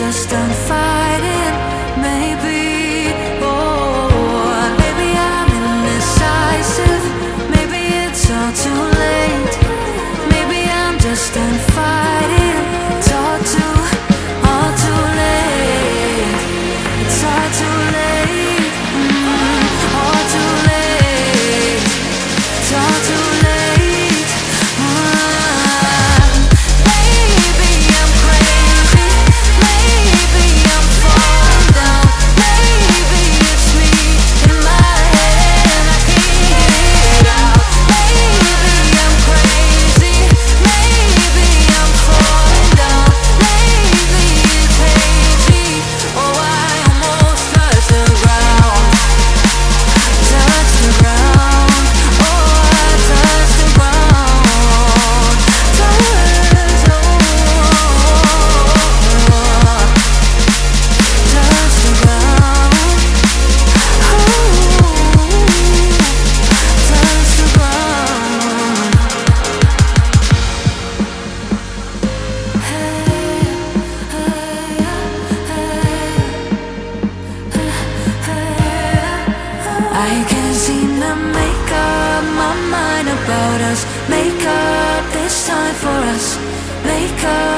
just done fighting. Maybe, oh, maybe I'm indecisive. Maybe it's all too late. Maybe I'm just done fighting. It's all too late. It's all too late. All too late. It's all too late. Maybe I'm crazy. Maybe I'm falling down. Maybe it's me in my head. I can't get it out. Maybe I'm crazy. Maybe I'm falling down. Lately it's hazy. Oh, I almost touched the ground. Touch the ground. Oh, I touched the ground. Touch the ground. Touch the ground. I can't seem to make up my mind about us. Make up this time for us. Make up